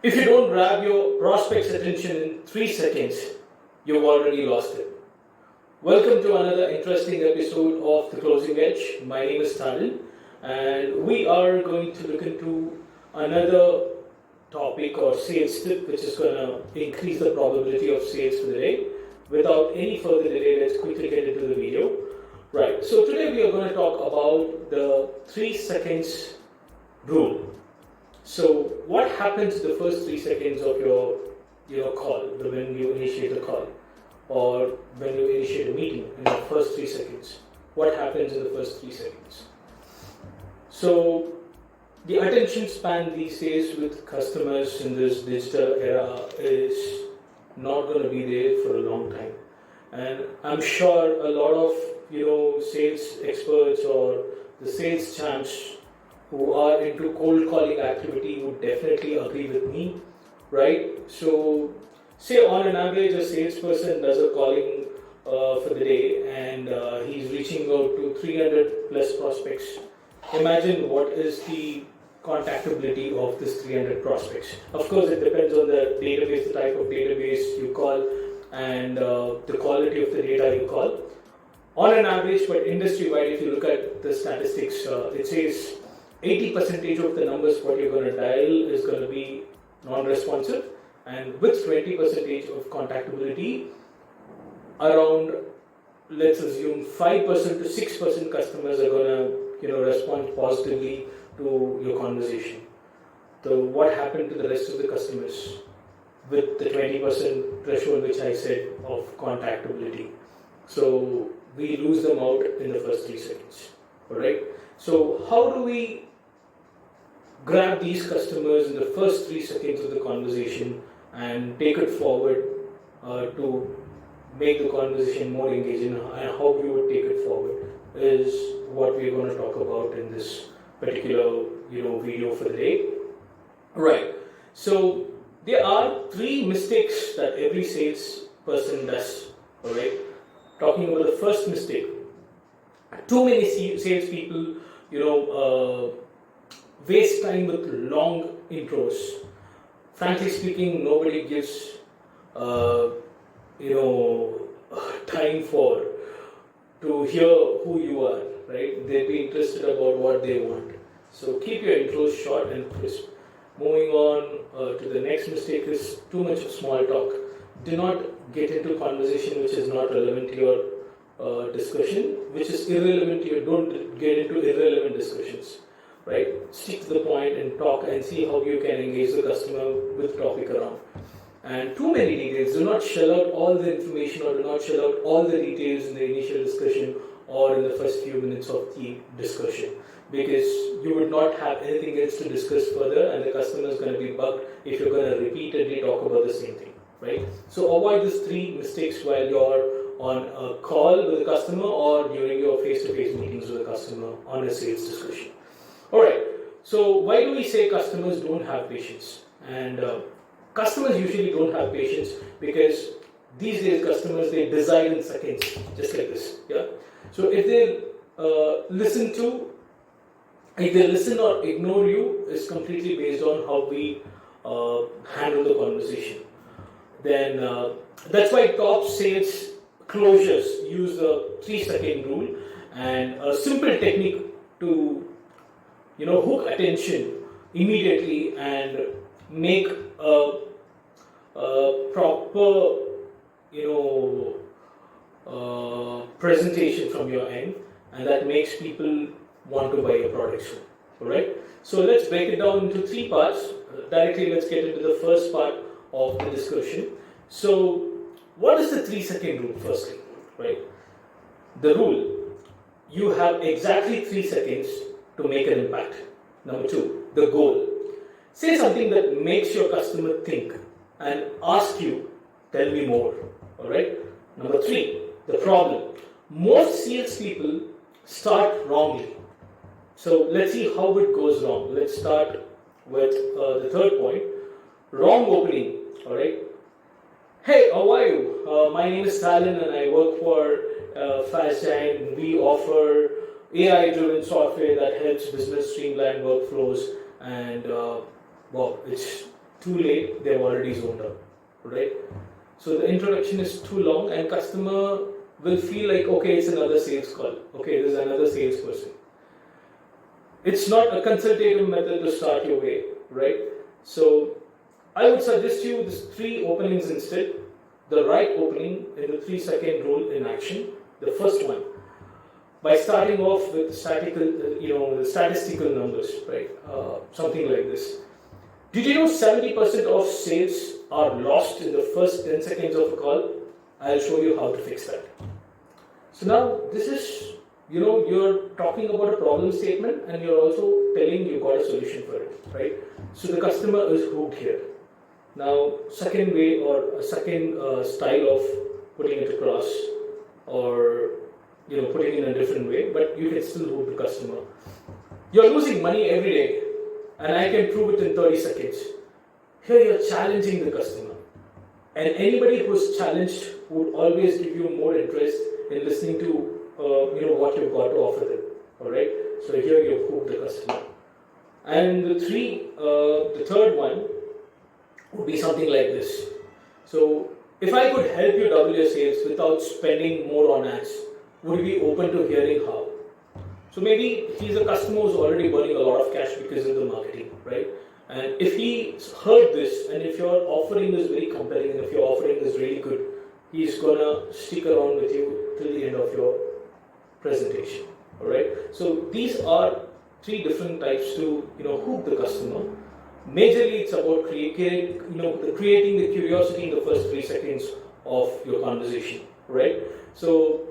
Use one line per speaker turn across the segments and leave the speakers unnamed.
If you don't grab your prospect's attention in 3 seconds, you've already lost it. Welcome to another interesting episode of The Closing Edge. My name is Talin, and we are going to look into another topic or sales tip which is going to increase the probability of sales for the day. Without any further delay, let's quickly get into the video. Right, so today we are going to talk about the 3 seconds rule. So what happens the first 3 seconds of your call, when you initiate the call, or when you initiate a meeting in the first 3 seconds? What happens in the first 3 seconds? So the attention span these days with customers in this digital era is not going to be there for a long time. And I'm sure a lot of sales experts or the sales champs who are into cold calling activity would definitely agree with me, right? So, say on an average, a salesperson does a calling for the day and he's reaching out to 300 plus prospects. Imagine what is the contactability of this 300 prospects. Of course, it depends on the database, the type of database you call, and the quality of the data you call. On an average, but industry-wide, if you look at the statistics, it says 80% of the numbers what you're going to dial is going to be non-responsive, and with 20% of contactability, around, let's assume 5% to 6% customers are going to respond positively to your conversation. So what happened to the rest of the customers with the 20% threshold which I said of contactability? So we lose them out in the first 3 seconds. Alright? So how do we grab these customers in the first 3 seconds of the conversation and take it forward to make the conversation more engaging, and how we would take it forward is what we're going to talk about in this particular video for the day. Right. So there are 3 mistakes that every salesperson does. Alright. Talking about the first mistake, too many salespeople waste time with long intros. Frankly speaking, nobody gives time to hear who you are, right? They'll be interested about what they want. So keep your intros short and crisp. Moving on to the next mistake is too much of small talk. Do not get into conversation which is not relevant to your discussion, which is irrelevant to you. Don't get into irrelevant discussions, right? Stick to the point and talk and see how you can engage the customer with topic around. And too many details. Do not shell out all the information or do not shell out all the details in the initial discussion or in the first few minutes of the discussion, because you would not have anything else to discuss further and the customer is going to be bugged if you're going to repeatedly talk about the same thing, right? So avoid these 3 mistakes while you're on a call with a customer or during your face-to-face meetings with a customer on a sales discussion. Alright, so why do we say customers don't have patience? And customers usually don't have patience because these days customers, they decide in seconds, just like this. Yeah. So if they listen or ignore you is completely based on how we handle the conversation. Then that's why top sales closures use the 3-second rule and a simple technique to hook attention immediately and make a proper presentation from your end, and that makes people want to buy your product soon. Alright, so let's break it down into 3 parts. Directly let's get into the first part of the discussion. So what is the 3-second rule? Firstly, right? The rule, you have exactly 3 seconds to make an impact. Number 2, the goal. Say something that makes your customer think and ask you, tell me more. Alright? Number 3, the problem. Most salespeople start wrongly. So let's see how it goes wrong. Let's start with the third point, wrong opening. Alright? Hey, how are you? My name is Talin and I work for Fast Giant. We offer AI-driven software that helps business streamline workflows, and it's too late, they've already zoned out, right? So the introduction is too long and customer will feel like, okay, it's another sales call. Okay, there's another salesperson. It's not a consultative method to start your way, right? So I would suggest you these 3 openings instead. The right opening in the 3-second rule in action. The first one, by starting off with the statistical numbers, right? Something like this. Did you know 70% of sales are lost in the first 10 seconds of a call? I'll show you how to fix that. So now this is, you're talking about a problem statement and you're also telling you've got a solution for it, right? So the customer is hooked here. Now, second way or a second style of putting it across or putting it in a different way, but you can still hook the customer. You're losing money every day and I can prove it in 30 seconds. Here you're challenging the customer. And anybody who's challenged would always give you more interest in listening to what you've got to offer them. Alright? So here you've hooked the customer. And the third one would be something like this. So if I could help you double your sales without spending more on ads, would you be open to hearing how? So maybe he's a customer who's already burning a lot of cash because of the marketing, right? And if he's heard this and if your offering is very compelling and if your offering is really good, he's gonna stick around with you till the end of your presentation. Alright? So these are 3 different types to hook the customer. Majorly it's about creating the curiosity in the first 3 seconds of your conversation. Right? So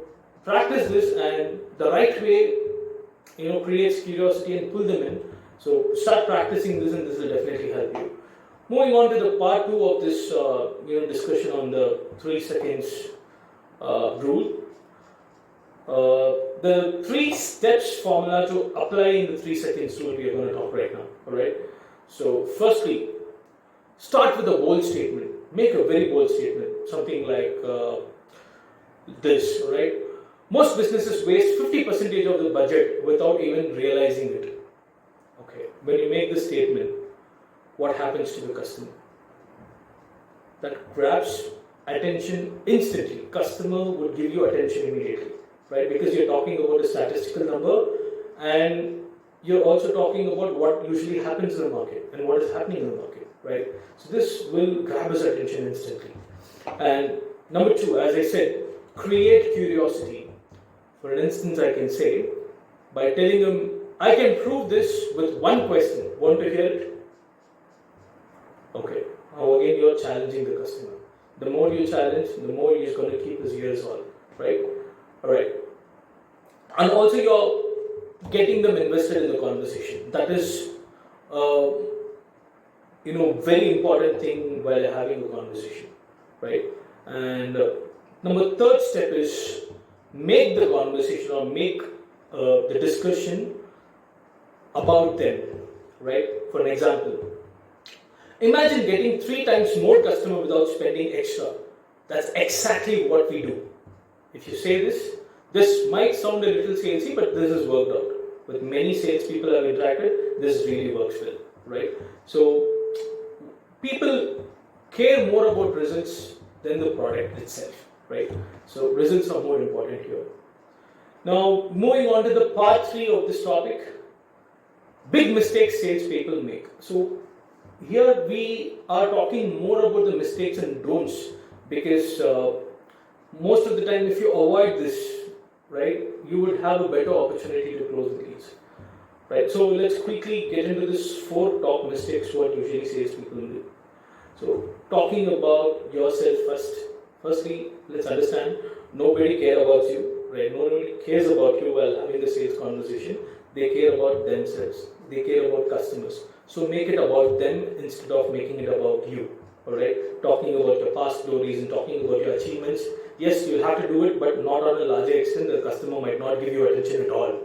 practice this and the right way creates curiosity and pull them in. So start practicing this and this will definitely help you. Moving on to the part 2 of this discussion on the 3 seconds rule. The 3 steps formula to apply in the 3 seconds rule we are going to talk right now. Alright? So firstly, start with a bold statement. Make a very bold statement. Something like this, right? Most businesses waste 50% of the budget without even realizing it. Okay, when you make this statement, what happens to the customer? That grabs attention instantly. Customer would give you attention immediately, right? Because you're talking about a statistical number and you're also talking about what usually happens in the market and what is happening in the market, right? So this will grab his attention instantly. And number 2, as I said, create curiosity. For instance, I can say, by telling him, I can prove this with one question. Want to hear it? Okay. Now again, you're challenging the customer. The more you challenge, the more he's going to keep his ears on, right? Alright. And also you're getting them invested in the conversation. That is, very important thing while having a conversation, right? And number 3rd step is make the conversation or make the discussion about them, right? For an example, imagine getting 3 times more customer without spending extra. That's exactly what we do. If you say this might sound a little salesy, but this has worked out. With many salespeople I've interacted, this really works well, right? So people care more about results than the product itself, right? So results are more important here. Now, moving on to the part 3 of this topic, big mistakes salespeople make. So here we are talking more about the mistakes and don'ts because most of the time if you avoid this, right, you would have a better opportunity to close the deals. Right, so let's quickly get into this 4 top mistakes what usually salespeople do. So talking about yourself first. Firstly, let's understand nobody cares about you, right? Nobody cares about you while having the sales conversation. They care about themselves. They care about customers. So make it about them instead of making it about you. Alright? Talking about your past glories and talking about your achievements. Yes, you'll have to do it, but not on a larger extent. The customer might not give you attention at all.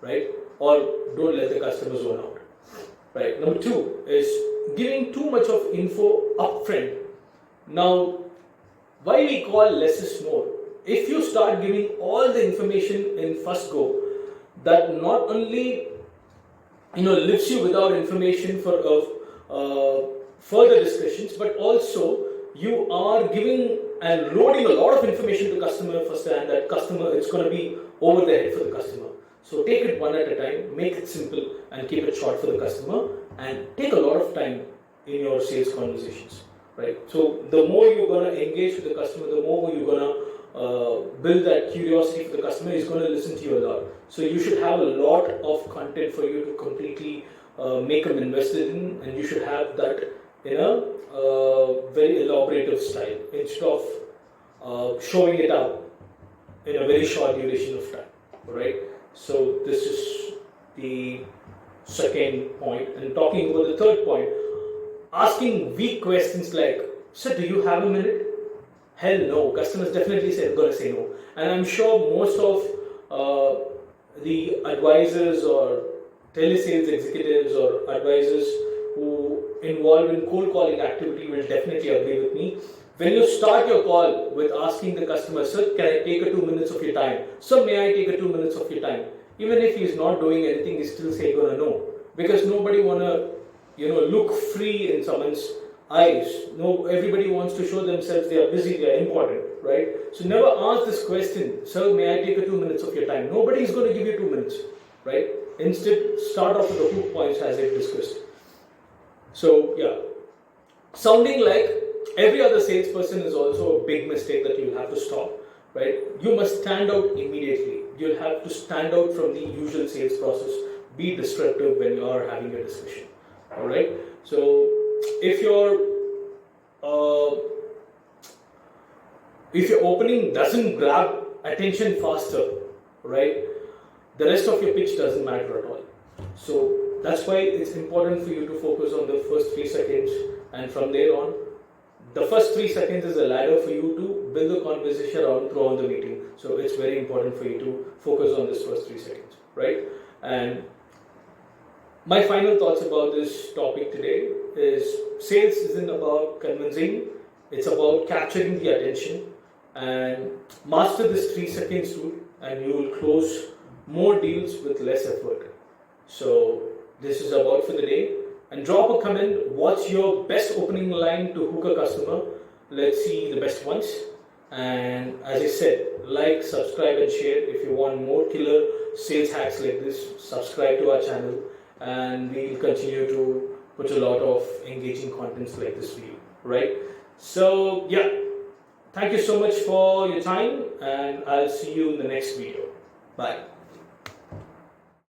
Right? Or don't let the customer zone out. Right? Number 2 is giving too much of info upfront. Now, why we call less is more. If you start giving all the information in first go, that not only leaves you without information further discussions, but also you are giving and loading a lot of information to customer first, and that customer, it's going to be over the head for the customer. So take it one at a time, make it simple and keep it short for the customer, and take a lot of time in your sales conversations, right? So the more you're going to engage with the customer, the more you're going to build that curiosity for the customer. Is going to listen to you a lot. So you should have a lot of content for you to completely make them invested in, and you should have that in a very elaborative style instead of showing it up in a very short duration of time, right? So this is the second point. And talking about the third point, asking weak questions like, "Sir, do you have a minute?" Hell no. Customers definitely going to say no. And I'm sure most of the advisors or telesales executives or advisors who involved in cold calling activity will definitely agree with me. When you start your call with asking the customer, "Sir, can I take a 2 minutes of your time? Sir, may I take a 2 minutes of your time?" Even if he's not doing anything, he's still saying gonna no. Because nobody wanna, look free in someone's eyes. No, everybody wants to show themselves they are busy, they are important, right? So never ask this question, "Sir, may I take a 2 minutes of your time?" Nobody is going to give you 2 minutes, right? Instead, start off with the hook points as I discussed. So yeah, sounding like every other salesperson is also a big mistake that you'll have to stop, right? You must stand out immediately. You'll have to stand out from the usual sales process. Be disruptive when you are having a discussion, all right? So if your opening doesn't grab attention faster, right, the rest of your pitch doesn't matter at all. So that's why it's important for you to focus on the first 3 seconds, and from there on, the first 3 seconds is a ladder for you to build the conversation around throughout the meeting. So it's very important for you to focus on this first 3 seconds, right? And my final thoughts about this topic today is sales isn't about convincing, it's about capturing the attention, and master this 3 seconds rule and you will close more deals with less effort. So this is about for the day. And drop a comment, what's your best opening line to hook a customer? Let's see the best ones. And as I said, like, subscribe and share. If you want more killer sales hacks like this, subscribe to our channel, and we'll continue to put a lot of engaging contents like this for you, right? So yeah, thank you so much for your time, and I'll see you in the next video. Bye.